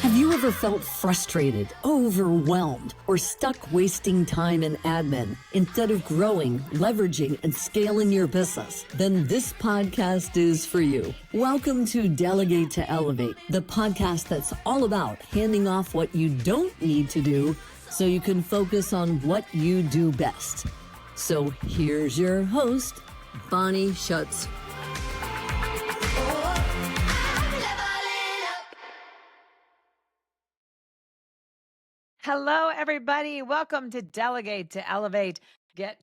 Have you ever felt frustrated, overwhelmed, or stuck wasting time in admin instead of growing, leveraging, and scaling your business? Then this podcast is for you. Welcome to Delegate to Elevate, the podcast that's all about handing off what you don't need to do so you can focus on what you do best. So here's your host, Bonnie Schutz. Hello, everybody. Welcome to Delegate to Elevate. Get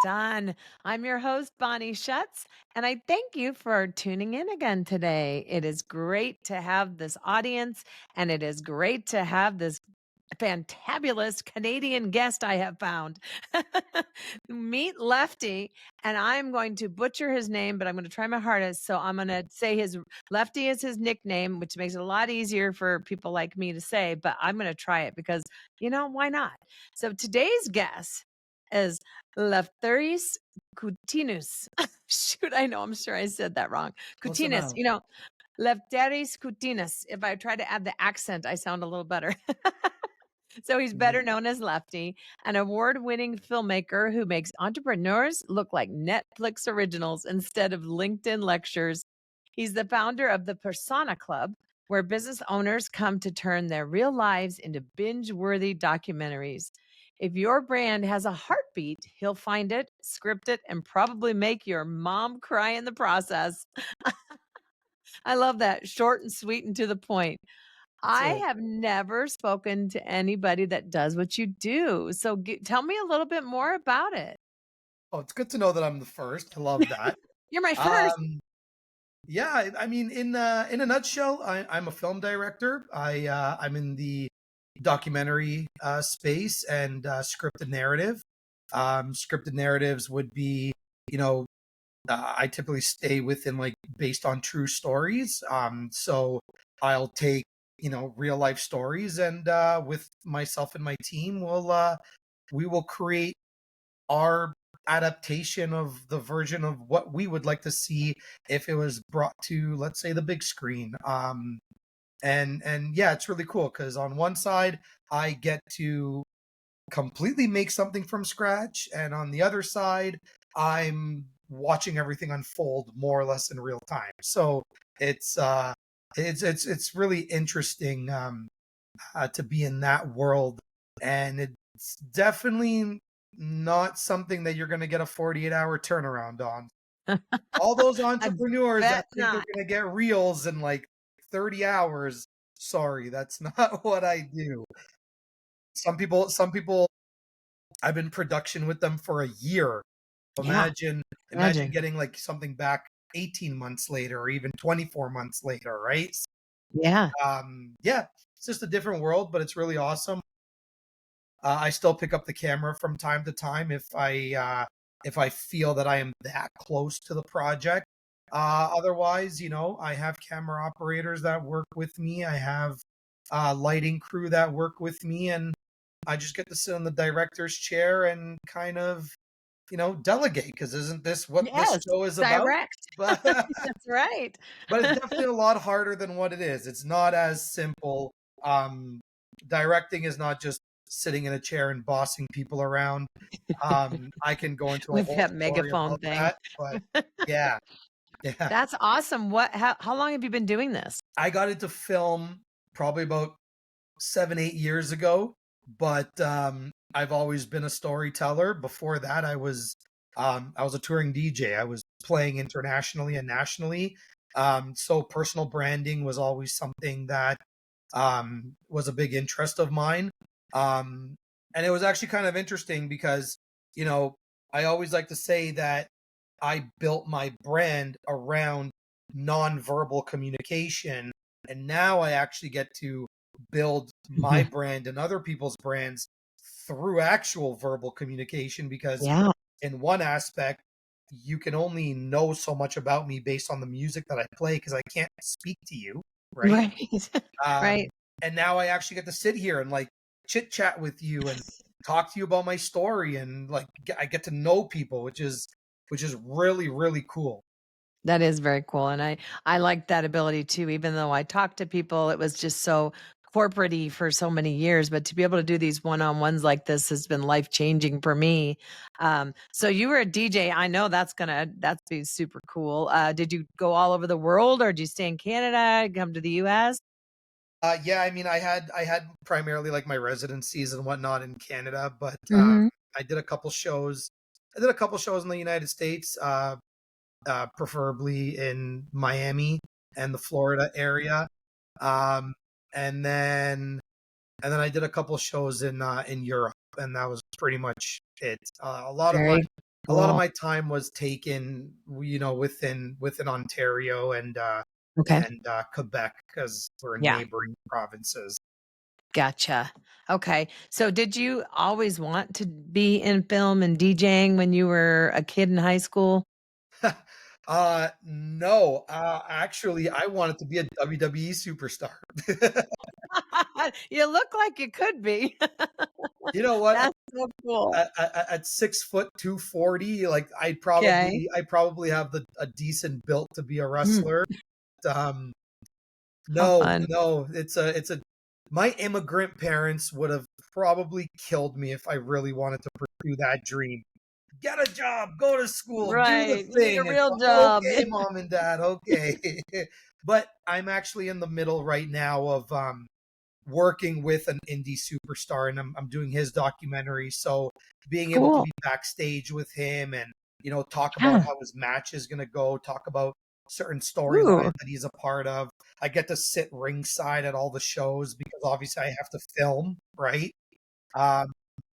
done. I'm your host, Bonnie Schutz, and I thank you for tuning in again today. It is great to have this audience, and it is great to have this fantabulous Canadian guest I have found. Meet Lefty, and I'm going to butcher his name, but I'm going to try my hardest. So I'm going to say his Lefty is his nickname, which makes it a lot easier for people like me to say, but I'm going to try it because, why not? So today's guest is Lefteris Koutinas. Shoot, I know, I'm sure I said that wrong. Koutinas, Lefteris Koutinas. If I try to add the accent, I sound a little better. So he's better known as Lefty, an award-winning filmmaker who makes entrepreneurs look like Netflix originals instead of LinkedIn lectures. He's the founder of the Persona Club, where business owners come to turn their real lives into binge-worthy documentaries. If your brand has a heartbeat, he'll find it, script it, and probably make your mom cry in the process. I love that. Short and sweet and to the point. I have never spoken to anybody that does what you do. So tell me a little bit more about it. Oh, it's good to know that I'm the first. I love that. You're my first. Yeah, I mean, in a nutshell, I'm a film director. I'm in the documentary space and scripted narrative. Scripted narratives would be, I typically stay within based on true stories. So I'll take real life stories, and with myself and my team, we will create our adaptation of the version of what we would like to see if it was brought to, let's say, the big screen. And yeah, it's really cool because on one side I get to completely make something from scratch, and on the other side I'm watching everything unfold more or less in real time. So it's really interesting to be in that world, and it's definitely not something that you're going to get a 48-hour turnaround on. All those entrepreneurs that think they're going to get reels in 30 hours, sorry, that's not what I do. Some people, I've been in production with them for a year. Imagine getting something back 18 months later or even 24 months later, right? Yeah. It's just a different world, but it's really awesome. I still pick up the camera from time to time if I feel that I am that close to the project. Otherwise, I have camera operators that work with me. I have lighting crew that work with me, and I just get to sit in the director's chair and kind of delegate, because isn't this what this show is about? Direct. But that's right. But it's definitely a lot harder than what it is. It's not as simple. Directing is not just sitting in a chair and bossing people around. I can go into a With whole that story megaphone about thing. that, but yeah. That's awesome. How long have you been doing this? I got into film probably about 7-8 years ago, but I've always been a storyteller. Before that, I was a touring DJ. I was playing internationally and nationally. So personal branding was always something that was a big interest of mine. And it was actually kind of interesting because, I always like to say that I built my brand around nonverbal communication. And now I actually get to build my brand and other people's brands through actual verbal communication, because in one aspect, you can only know so much about me based on the music that I play, because I can't speak to you, right? Right. And now I actually get to sit here and chit chat with you and talk to you about my story, and I get to know people, which is really, really cool. That is very cool. And I like that ability too. Even though I talk to people, it was just so corporate-y for so many years, but to be able to do these one-on-ones like this has been life-changing for me. So you were a DJ. I know that's be super cool. Did you go all over the world, or did you stay in Canada, come to the US? Yeah, I mean, I had primarily like my residencies and whatnot in Canada, but Mhm. I did a couple shows. I did a couple shows in the United States, preferably in Miami and the Florida area, um, and then I did a couple shows in Europe, and that was pretty much it. Very A lot of cool. my time was taken, within Ontario Okay. and Quebec because we're Yeah. neighboring provinces. Gotcha. Okay. So did you always want to be in film and DJing when you were a kid in high school? No, actually, I wanted to be a WWE superstar. You look like you could be. You know what? That's so cool. At 6 foot 240, like Okay. I probably have a decent built to be a Mm, wrestler. Um, how no, fun. no, it's a my immigrant parents would have probably killed me if I really wanted to pursue that dream. Get a job, go to school, do the Right. You need a thing. It's real like, job. okay, mom and dad, okay. But I'm actually in the middle right now of working with an indie superstar, and I'm doing his documentary. So being able to Cool. be backstage with him and talk about Yeah. how his match is going to go, talk about certain storylines Ooh, that he's a part of. I get to sit ringside at all the shows because obviously I have to film, right? Um,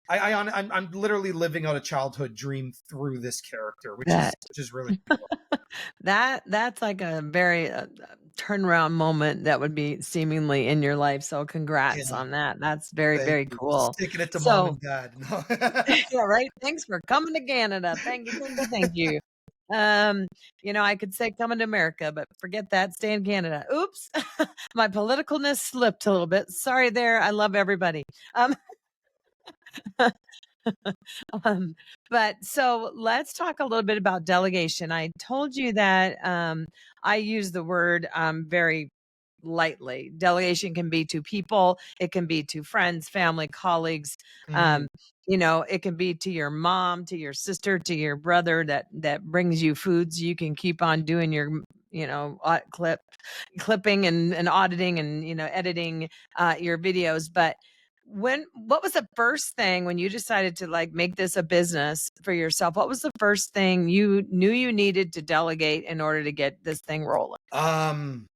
I'm literally living out a childhood dream through this character, that which is really cool. that's like a very turnaround moment that would be seemingly in your life. So congrats Yeah, on that. That's very, thank very you. cool. Sticking it to mom So and dad. No. yeah, right. Thanks for coming to Canada. Thank you, thank you, thank you. Um, I could say coming to America, but forget that. Stay in Canada. Oops. My politicalness slipped a little bit. Sorry there. I love everybody. Um, um, but so let's talk a little bit about delegation. I told you that I use the word very lightly. Delegation can be to people, it can be to friends, family, colleagues. Mhm. Um, it can be to your mom, to your sister, to your brother that brings you food so you can keep on doing your clipping and auditing and editing your videos. But what was the first thing when you decided to like make this a business for yourself? What was the first thing you knew you needed to delegate in order to get this thing rolling? Um,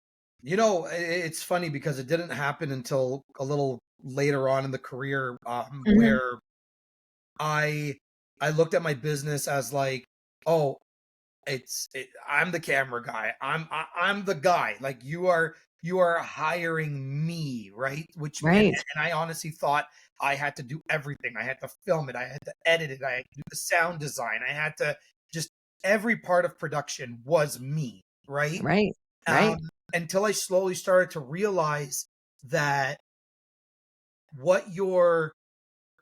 it's funny because it didn't happen until a little later on in the career, Mhm. where I I looked at my business as like, oh, I'm the camera guy. I'm the guy. Like you are hiring me, right? Right. And I honestly thought I had to do everything. I had to film it. I had to edit it. I had to do the sound design. I had to just every part of production was me, right? Right. Um, Right. until I slowly started to realize that what you're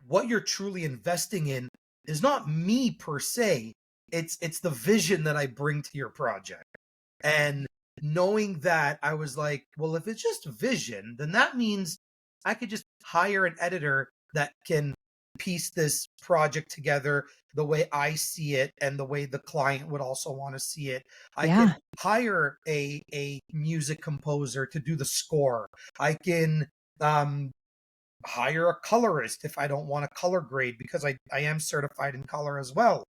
what you're truly investing in is not me per se. It's the vision that I bring to your project. And knowing that, I was like, well, if it's just vision, then that means I could just hire an editor that can piece this project together the way I see it and the way the client would also want to see it. I can Yeah. hire a music composer to do the score. I can um hire a colorist if I don't want a color grade because I am certified in color as well.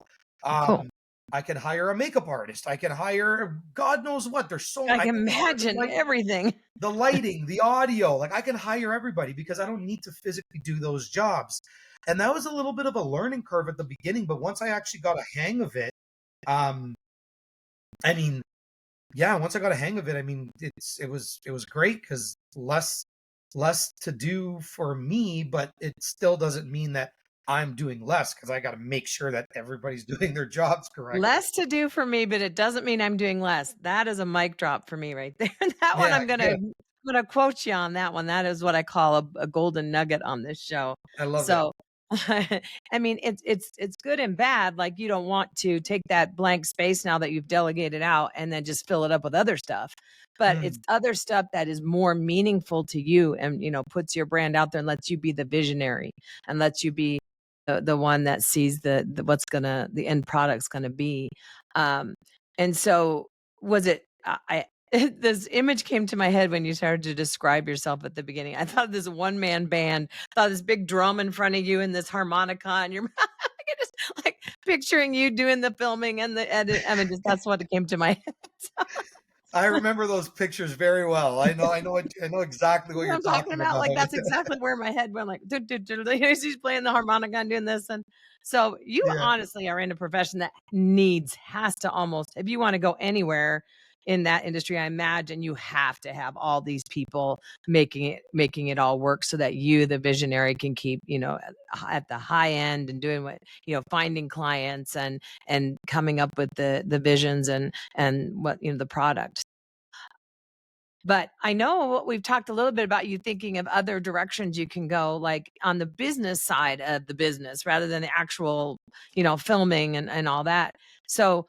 Cool. Um, I can hire a makeup artist. I can hire God knows what. I I can can hire imagine everything. the lighting, the audio. Like I can hire everybody because I don't need to physically do those jobs. And that was a little bit of a learning curve at the beginning, but once I actually got a hang of it, um, I mean, yeah, once I got a hang of it, I mean, it was great because less to do for me, but it still doesn't mean that I'm doing less because I got to make sure that everybody's doing their jobs correctly. Less to do for me, but it doesn't mean I'm doing less. That is a mic drop for me right there. That one Yeah, yeah, I'm gonna quote you on that one. That is what I call a golden nugget on this show. I love it. So I mean, it's good and bad. Like, you don't want to take that blank space now that you've delegated out and then just fill it up with other stuff. But it's Mm, other stuff that is more meaningful to you and, puts your brand out there and lets you be the visionary and lets you be the one that sees the end product's gonna be. Um, and so was it I this image came to my head when you started to describe yourself at the beginning. I thought this one man band, saw this big drum in front of you and this harmonica and you're I could just like picturing you doing the filming and the edit. I mean, just that's what it came to my head. I remember those pictures very well. I know exactly You what know what you're I'm talking talking about? about. Like, that's exactly where my head went, like, "Do, do, do, do." He's playing the harmonica and doing this, and so you Yeah. honestly are in a profession that has to almost if you wanna go anywhere in that industry, I imagine you have to have all these people making it all work so that you, the visionary, can keep, at the high end and doing finding clients and coming up with the visions and what, the product. But I know we've talked a little bit about you thinking of other directions you can go, like on the business side of the business rather than the actual, filming and all that. So,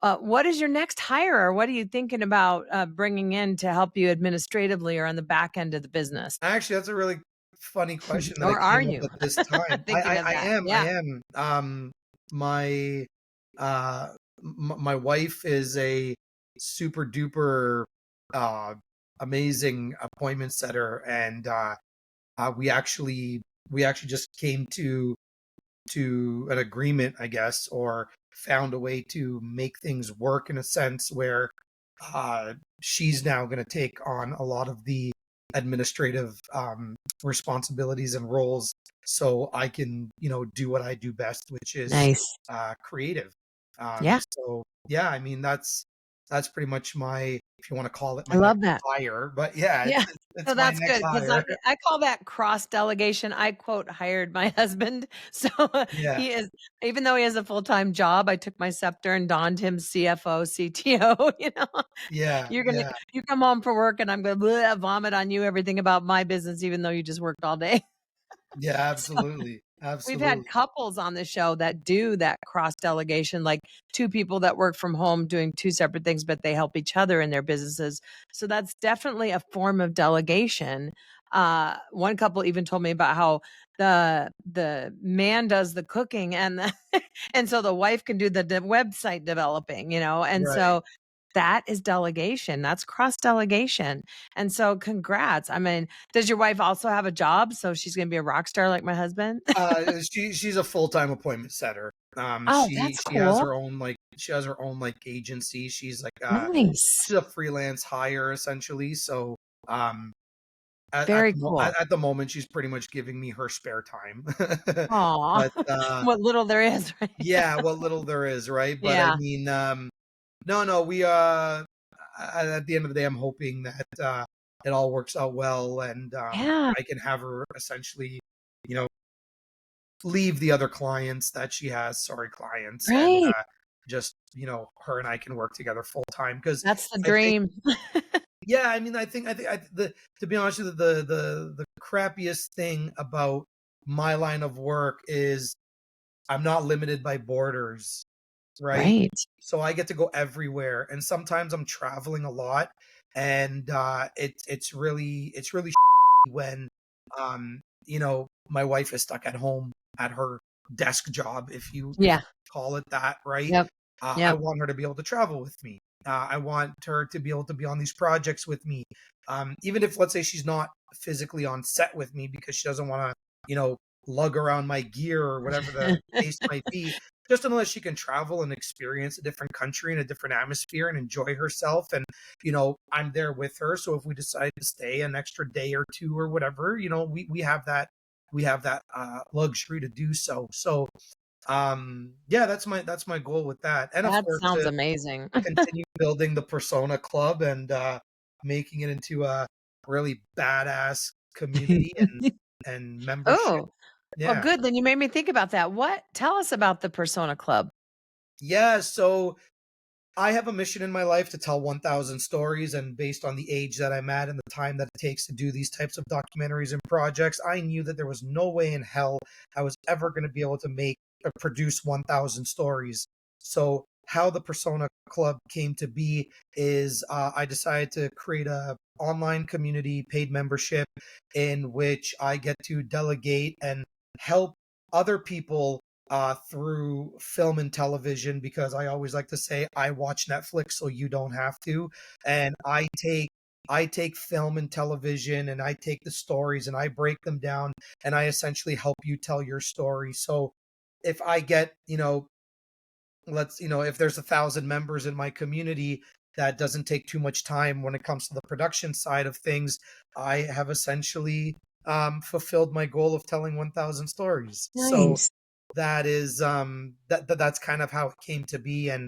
what is your next hire or what are you thinking about bringing in to help you administratively or on the back end of the business? Actually, that's a really funny question that I Or are came up you with this time. thinking of I that? am, I Yeah. am. My my wife is a super duper uh amazing appointment setter, and we actually just came to an agreement, I guess, or found a way to make things work in a sense where she's now going to take on a lot of the administrative responsibilities and roles, so I can, do what I do best, which is Nice. creative. Yeah. So yeah, I mean that's pretty much my, if you want to call it, I my next love that. hire. But yeah, Yeah. So it's my that's next good because I hire. I call that cross delegation. I quote hired my husband. So Yeah, he is even though he has a full-time job, I took my scepter and donned him CFO, CTO, yeah, You're gonna yeah, you come home from work and I'm gonna vomit on you everything about my business, even though you just worked all day. yeah, So absolutely, we've had absolutely. couples on the show that do that cross delegation, like two people that work from home doing two separate things, but they help each other in their businesses. So that's definitely a form of delegation. One couple even told me about how the man does the cooking and and so the wife can do the website developing, and Right. so that is delegation. That's cross delegation. And so congrats. I mean, does your wife also have a job? So she's going to be a rock star like my husband? She's a full-time appointment setter. Oh, that's She has cool. her own like agency. She's like Nice. she's a freelance hire essentially. So um Very cool. at the moment she's pretty much giving me her spare time. Aw. But What little there is, right? yeah, what little there is, right? But I Yeah. mean, no, we at the end of the day I'm hoping that it all works out well, and Yeah. I can have her essentially, you know, leave the other clients that she has, sorry clients, and Right. just, her and I can work together full time, because That's the I think, dream. yeah, I mean, the to be honest with you, the crappiest thing about my line of work is I'm not limited by borders, right? Right. So I get to go everywhere, and sometimes I'm traveling a lot, and it's really when my wife is stuck at home at her desk job, if Yeah. you call it that, right? Yep. I Yep. want her to be able to travel with me. I want her to be able to be on these projects with me, even if, let's say, she's not physically on set with me because she doesn't want to, lug around my gear or whatever the case might be. Just unless she can travel and experience a different country and a different atmosphere and enjoy herself, and I'm there with her. So if we decide to stay an extra day or two or whatever, we have that luxury to do so. So yeah, that's my goal with that, and of That course sounds to amazing. continue building the persona club, and making it into a really badass community and membership. Oh, well, Yeah, good. Then you made me think about that. Tell us about the Persona Club. yeah. So I have a mission in my life to tell 1,000 stories, and based on the age that I'm at and the time that it takes to do these types of documentaries and projects, I knew that there was no way in hell I was ever going to be able to make or produce 1,000 stories. So how the Persona Club came to be is I decided to create a online community paid membership in which I get to delegate and help other people through film and television, because I always like to say I watch Netflix so you don't have to, and I take film and television and I take the stories and I break them down and I essentially help you tell your story. So if I get, if there's 1,000 members in my community, that doesn't take too much time when it comes to the production side of things. I have essentially fulfilled my goal of telling 1,000 stories. So Nice. that is that's kind of how it came to be, and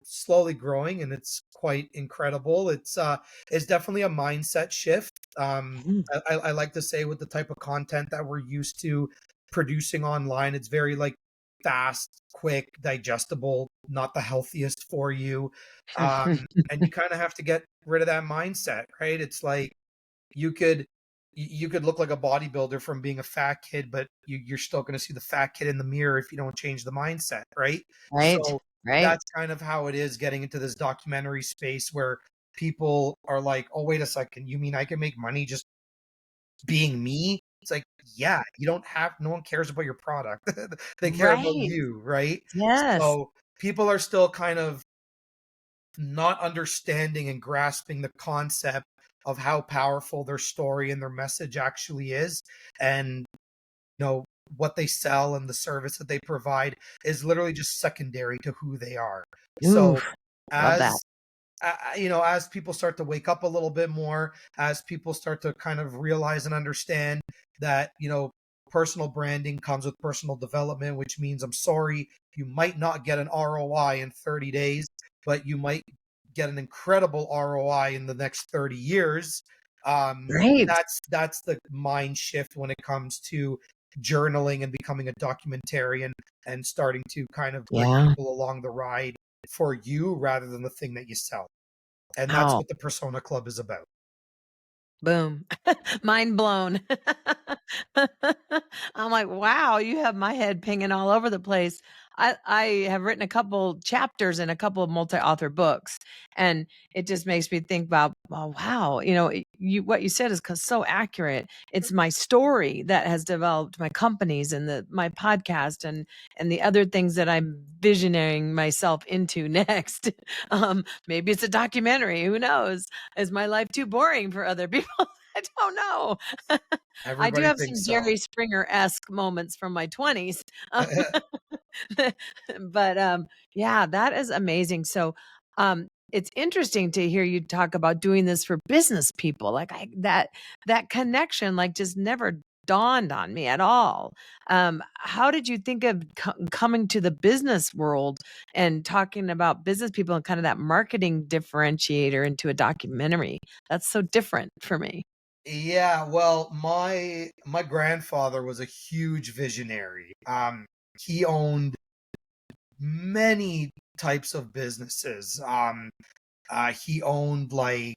slowly growing, and it's quite incredible. It's definitely a mindset shift. Mm. I like to say, with the type of content that we're used to producing online, it's very like fast, quick, digestible, not the healthiest for you. And you kind of have to get rid of that mindset, right? It's like you could you could look like a bodybuilder from being a fat kid, but you're still going to see the fat kid in the mirror if you don't change the mindset, right? Right. So Right. that's kind of how it is getting into this documentary space, where people are like, oh, wait a second, you mean I can make money just being me? It's like, yeah, you don't have, no one cares about your product. They care about Right. you, right? Yes. So people are still kind of not understanding and grasping the concept of how powerful their story and their message actually is. And, what they sell and the service that they provide is literally just secondary to who they are. So Oof. Love that. as as people start to wake up a little bit more, as people start to kind of realize and understand that, personal branding comes with personal development, which means, I'm sorry, you might not get an ROI in 30 days, but you might get an incredible ROI in the next 30 years. Right. That's the mind shift when it comes to journaling and becoming a documentarian, and starting to kind of bring Yeah. people along the ride for you rather than the thing that you sell. And that's Wow. what the Persona Club is about. Boom. Mind blown. I'm like, wow, you have my head pinging all over the place. I have written a couple chapters in a couple of multi-author books, and it just makes me think about, oh, wow, you what you said is so accurate. It's my story that has developed my companies and my podcast and the other things that I'm visioning myself into next. Maybe it's a documentary. Who knows? Is my life too boring for other people? I don't know. I do Everybody have some thinks so. Jerry Springer-esque moments from my 20s. But, yeah, that is amazing. So, it's interesting to hear you talk about doing this for business people. Like, that connection, like, just never dawned on me at all. How did you think of coming to the business world and talking about business people and kind of that marketing differentiator into a documentary? That's so different for me. Yeah, well, my grandfather was a huge visionary. He owned many types of businesses. He owned like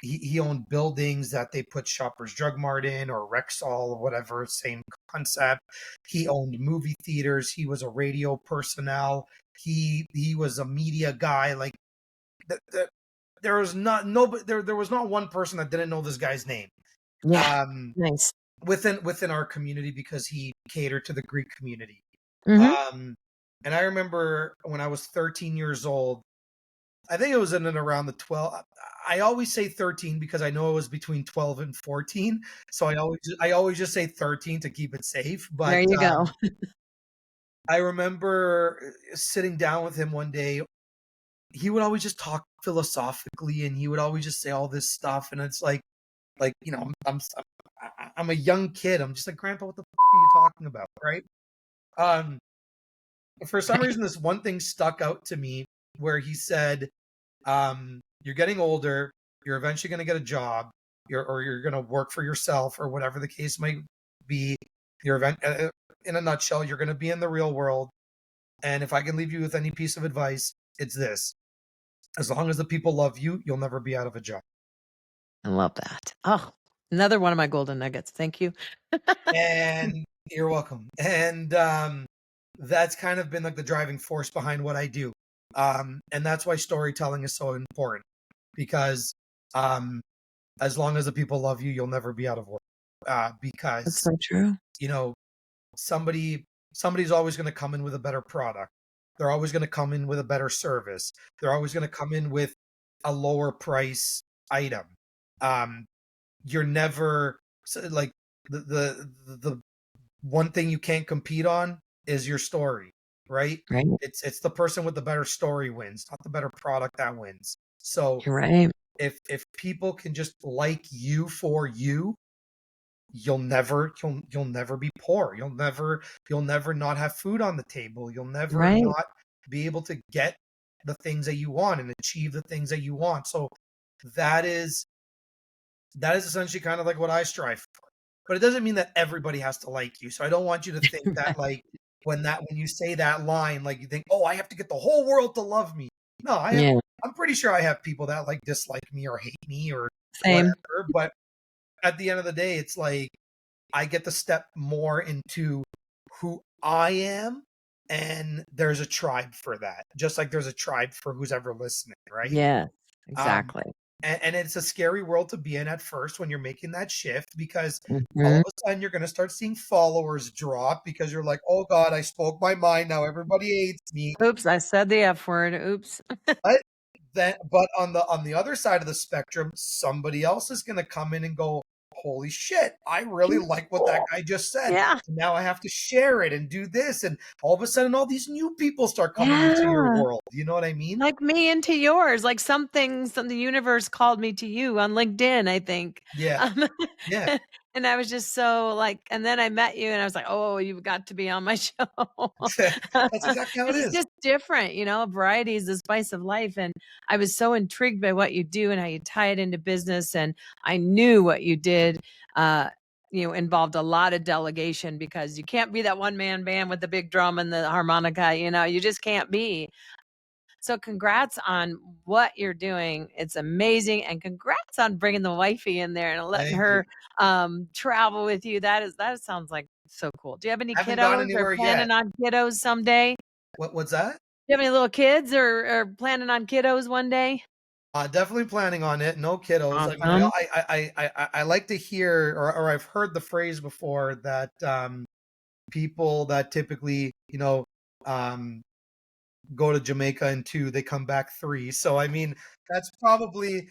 he owned buildings that they put Shoppers Drug Mart in, or Rexall, or whatever, same concept. He owned movie theaters. He was a radio personnel. He was a media guy. Like, the there was not nobody there was not one person that didn't know this guy's name. Yeah. Um, Nice. within our community, because he catered to the Greek community. Mhm. Um, and I remember when I was 13 years old, I think it was in and around the 12. I always say 13 because I know it was between 12 and 14. So I always just say 13 to keep it safe. There But you go. I remember sitting down with him one day. He would always just talk philosophically, and he would always just say all this stuff. And it's like, I'm a young kid. I'm just like, Grandpa, what the are you talking about, right? Um, for some reason, this one thing stuck out to me, where he said, "You're getting older. You're eventually going to get a job. You're going to work for yourself, or whatever the case might be. In a nutshell, you're going to be in the real world. And if I can leave you with any piece of advice, it's this: As long as the people love you, you'll never be out of a job. I love that. Oh, another one of my golden nuggets. Thank you. And you're welcome. And that's kind of been like the driving force behind what I do. And that's why storytelling is so important, because um, as long as the people love you, you'll never be out of work. That's Because so true. you know somebody's always going to come in with a better product. They're always going to come in with a better service. They're always going to come in with a lower price item. Um, you're never like the one thing you can't compete on is your story, right? Right. It's the person with the better story wins, not the better product that wins. So You're right. if people can just like you for you, you'll never be poor. You'll never not have food on the table. You'll never Right. not be able to get the things that you want and achieve the things that you want. So that is that is essentially kind of like what I strive for. But it doesn't mean that everybody has to like you. So I don't want you to think that Right. like when you say that line, like you think, oh, I have to get the whole world to love me. No, Yeah. I'm pretty sure I have people that like dislike me or hate me or Same. whatever. But at the end of the day, it's like I get to step more into who I am, and there's a tribe for that. Just like there's a tribe for who's ever listening, right? Yes, Um, exactly. and it's a scary world to be in at first when you're making that shift, because all Mhm. of a sudden you're going to start seeing followers drop because you're like, oh God, I spoke my mind. Now everybody hates me. Oops, I said the F word. Oops. But but on the other side of the spectrum, somebody else is going to come in and go, holy shit, I really like what that guy just said. Yeah. So now I have to share it and do this. And all of a sudden, all these new people start coming into your Yeah. world. You know what I mean? Like me into yours, like some the universe called me to you on LinkedIn, I think. Yeah. Um, Yeah. and I was just so like, and then I met you and I was like, oh, you've got to be on my show. That's exactly how it Because it's is. just different, variety is the spice of life. And I was so intrigued by what you do and how you tie it into business. And I knew what you did. Uh, involved a lot of delegation because you can't be that one man band with the big drum and the harmonica, you just can't be. So congrats on what you're doing. It's amazing. And congrats on bringing the wifey in there and letting Thank you. her travel with you. That sounds like so cool. Do you have any Haven't gone kiddos or anywhere yet. planning on kiddos someday? What's that? Do you have any little kids or planning on kiddos one day? Definitely planning on it. No kiddos. I mean, Awesome. I like to hear, or I've heard the phrase before that people that typically, um, go to Jamaica in 2, they come back 3. So I mean, that's probably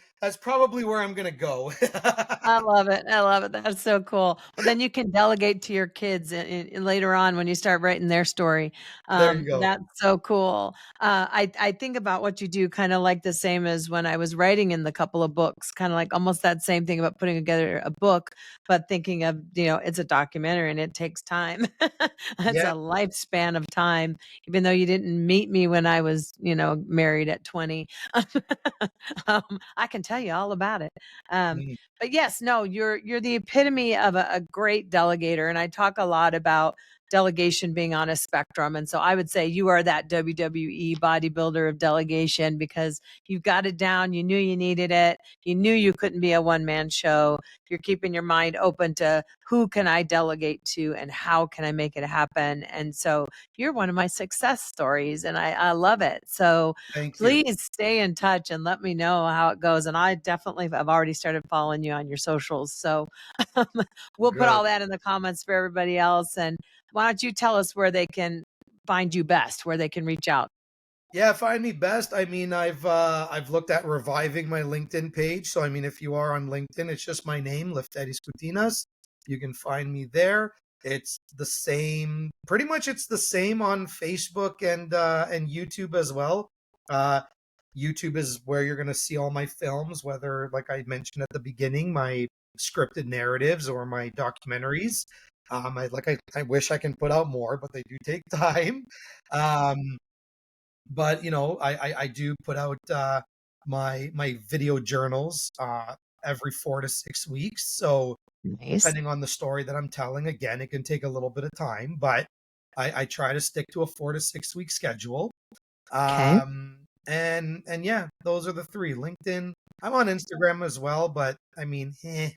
where I'm gonna go. I love it. I love it. That's so cool. Well, then you can delegate to your kids later on when you start writing their story. There you go. That's so cool. I think about what you do kind of like the same as when I was writing in the couple of books, kind of like almost that same thing about putting together a book, but thinking of, it's a documentary and it takes time. It's Yeah. a lifespan of time, even though you didn't meet me when I was, married at 20. I can tell you all about it. Um, Mm, but yes, no, you're the epitome of a great delegator, and I talk a lot about delegation being on a spectrum. And so I would say you are that WWE bodybuilder of delegation because you've got it down. You knew you needed it. You knew you couldn't be a one man show. You're keeping your mind open to who can I delegate to and how can I make it happen. And so you're one of my success stories, and I love it. So thank you. please stay in touch and let me know how it goes. And I definitely have already started following you on your socials. So we'll put Good. all that in the comments for everybody else. And why don't you tell us where they can find you best, where they can reach out? Yeah, find me best. I mean, I've looked at reviving my LinkedIn page. So I mean, if you are on LinkedIn, it's just my name, Lefteris Koutinas. You can find me there. It's the same, pretty much it's the same on Facebook and YouTube as well. Uh YouTube is where you're gonna see all my films, whether like I mentioned at the beginning, my scripted narratives or my documentaries. I wish I can put out more, but they do take time. Um but I do put out my video journals every 4 to 6 weeks. So Nice. depending on the story that I'm telling, again, it can take a little bit of time, but I try to stick to a 4 to 6 week schedule. Okay. Um, And yeah, those are the three. LinkedIn. I'm on Instagram as well, but I mean, I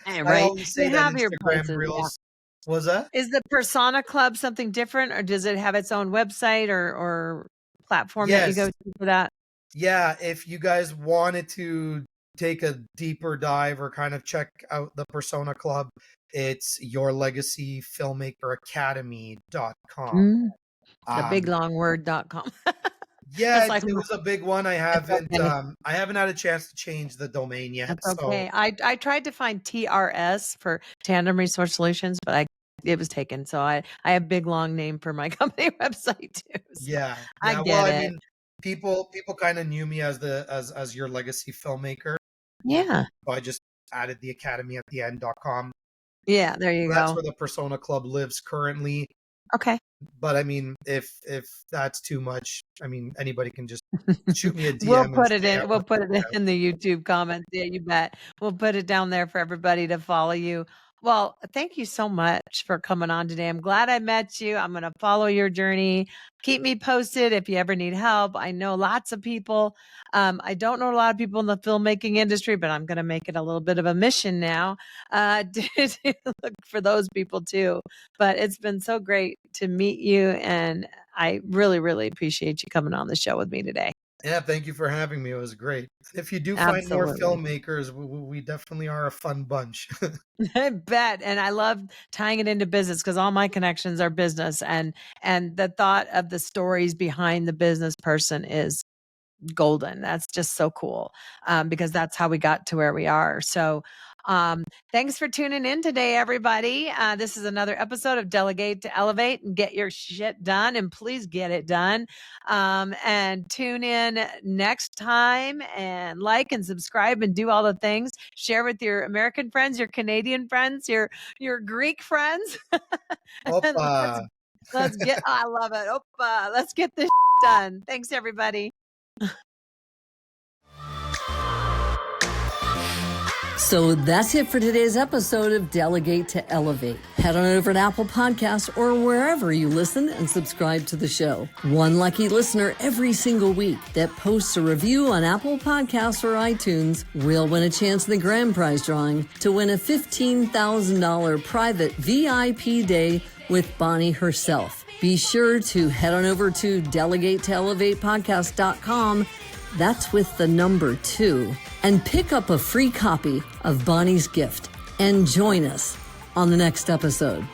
Right. always say You that have your Instagram places. Yeah. Reels was that? Is the Persona Club something different, or does it have its own website or platform that you go Yes. to for that? Yeah, if you guys wanted to take a deeper dive or kind of check out the Persona Club, it's yourlegacyfilmmakeracademy.com. Mm, the big Um, long word.com. yeah, That's like, it was a big one. it's okay. I haven't had a chance to change the domain yet. That's So okay. I tried to find TRS for Tandem Resource Solutions, but it was taken. So I have big long name for my company website too. So yeah, I yeah. Well, get I it. mean, people kind of knew me as as your legacy filmmaker. Yeah. So I just added the academy at the end.com. Yeah. There you That's go. where the Persona Club lives currently. Okay. But I mean, if that's too much, I mean, anybody can just shoot me a We'll DM and put it say I in. We'll want put to it check it out. in the YouTube comments. Yeah, you bet. We'll put it down there for everybody to follow you. Well, thank you so much for coming on today. I'm glad I met you. I'm going to follow your journey. Keep me posted if you ever need help. I know lots of people. I don't know a lot of people in the filmmaking industry, but I'm going to make it a little bit of a mission now to look for those people too. But it's been so great to meet you, and I really, really appreciate you coming on the show with me today. Yeah, thank you for having me. It was great. If you do find more Absolutely. filmmakers, we definitely are a fun bunch. I bet. And I love tying it into business because all my connections are business, and the thought of the stories behind the business person is golden. That's just so cool, because that's how we got to where we are. So, thanks for tuning in today, everybody. This is another episode of Delegate to Elevate and get your shit done. And please get it done. And tune in next time and like and subscribe and do all the things. Share with your American friends, your Canadian friends, your Greek friends. And let's Opa. let's get. I love it. Opa, let's get this done. Thanks, everybody. So that's it for today's episode of Delegate to Elevate. Head on over to Apple Podcasts or wherever you listen and subscribe to the show. One lucky listener every single week that posts a review on Apple Podcasts or iTunes will win a chance in the grand prize drawing to win a $15,000 private VIP day with Bonnie herself. Be sure to head on over to delegatetoelevatepodcast.com. That's with the number 2. And pick up a free copy of Bonnie's gift and join us on the next episode.